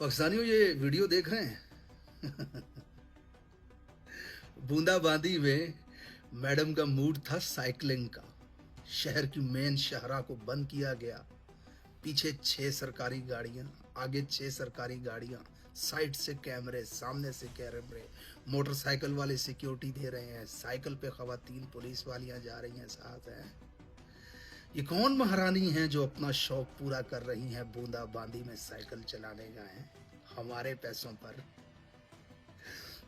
पाकिस्तानियों ये वीडियो देख रहे हैं? बूंदाबांदी में मैडम का मूड था साइकिलिंग का। शहर की मेन शाहरा को बंद किया गया। पीछे 6 सरकारी गाड़ियां, आगे 6 सरकारी गाड़ियां, साइड से कैमरे, सामने से कैमरे, मोटरसाइकिल वाले सिक्योरिटी दे रहे हैं, साइकिल पे खवातीन पुलिस वालियां जा रही हैं साथ हैं। ये कौन महारानी हैं जो अपना शौक पूरा कर रही हैं बूंदाबांदी में साइकिल चलाने का है हमारे पैसों पर।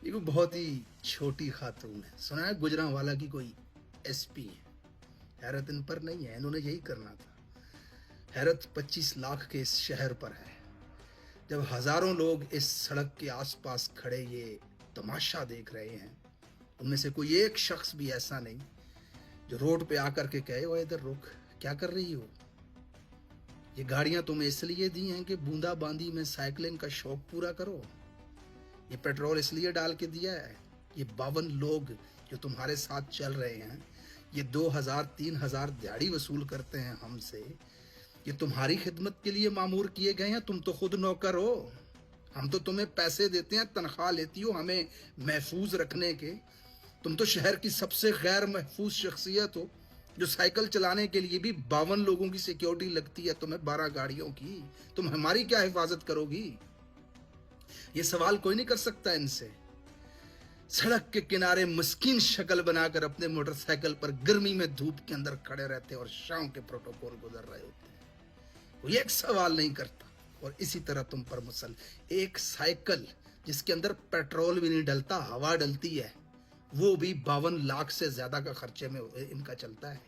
ये कोई बहुत ही छोटी खातून है। सुना है गुजरांवाला की कोई एसपी है। हैरत इन पर नहीं है, इन्होंने यही करना था। हैरत 25 लाख के इस शहर पर है। जब हजारों लोग इस सड़क के आसपास खड़े ये तमाशा देख रहे हैं, उनमें से कोई एक शख्स भी ऐसा नहीं जो रोड पे आकर के कहे वो इधर रुक, क्या कर रही हो? ये गाड़ियां तुम्हें इसलिए दी हैं कि बूंदाबांदी में साइकिलिंग का शौक पूरा करो। ये पेट्रोल इसलिए डाल के दिया है। ये 52 लोग जो तुम्हारे साथ चल रहे हैं, ये 2000-3000 दिहाड़ी वसूल करते हैं हमसे। ये तुम्हारी खिदमत के लिए मामूर किए गए हैं। तुम तो खुद नौकर हो। हम तो तुम्हें पैसे देते हैं, तनख्वाह लेती हो हमें महफूज रखने के। तुम तो शहर की सबसे गैर महफूज शख्सियत हो जो साइकिल चलाने के लिए भी 52 लोगों की सिक्योरिटी लगती है, तुम्हें 12 गाड़ियों की। तुम हमारी क्या हिफाजत करोगी? ये सवाल कोई नहीं कर सकता इनसे। सड़क के किनारे मस्कीन शक्ल बनाकर अपने मोटरसाइकिल पर गर्मी में धूप के अंदर खड़े रहते और शाम के प्रोटोकॉल गुजर रहे होते हैं। कोई एक सवाल नहीं करता। और इसी तरह तुम पर मुसल एक साइकिल जिसके अंदर पेट्रोल भी नहीं डलता, हवा डलती है, वो भी 52 लाख से ज्यादा का खर्चे में इनका चलता है।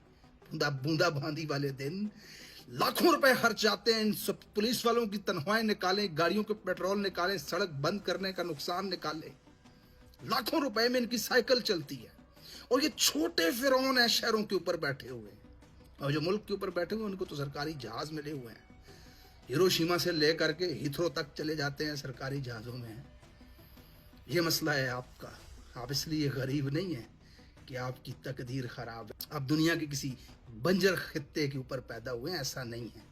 बूंदाबांदी वाले दिन लाखों रुपए खर्च आते हैं इन सब पुलिस वालों की तनख्वाहें निकालें, गाड़ियों के पेट्रोल निकालें, सड़क बंद करने का नुकसान निकालें। लाखों रुपए में इनकी साइकिल चलती है। और ये छोटे फिरौन है शहरों के ऊपर बैठे हुए, और जो मुल्क के ऊपर बैठे हुए उनको तो सरकारी जहाज मिले हुए हैं। हिरोशिमा से लेकर के हीथ्रो तक चले जाते हैं सरकारी जहाजों में। ये मसला है आपका। आप इसलिए गरीब नहीं है कि आपकी तकदीर खराब है, आप दुनिया के किसी बंजर खित्ते के ऊपर पैदा हुए हैं, ऐसा नहीं है।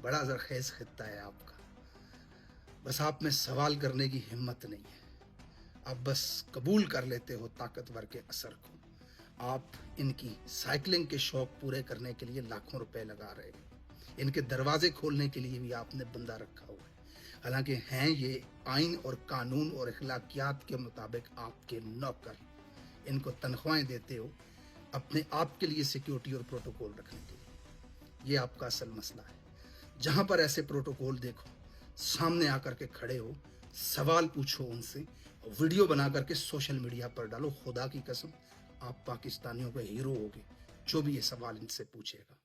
बड़ा जरखेज खित्ता है आपका। बस आप में सवाल करने की हिम्मत नहीं है। आप बस कबूल कर लेते हो ताकतवर के असर को। आप इनकी साइकिलिंग के शौक पूरे करने के लिए लाखों रुपए लगा रहे हो। इनके दरवाजे खोलने के लिए भी आपने बंदा रखा हुआ है। हालांकि हैं ये आइन और कानून और अखलाकियात के मुताबिक आपके नौकर। इनको तनख्वाहें देते हो अपने आप के लिए सिक्योरिटी और प्रोटोकॉल रखने के लिए। ये आपका असल मसला है। जहां पर ऐसे प्रोटोकॉल देखो, सामने आकर के खड़े हो, सवाल पूछो उनसे, वीडियो बना करके सोशल मीडिया पर डालो। खुदा की कसम आप पाकिस्तानियों के हीरो होगे जो भी ये सवाल इनसे पूछेगा।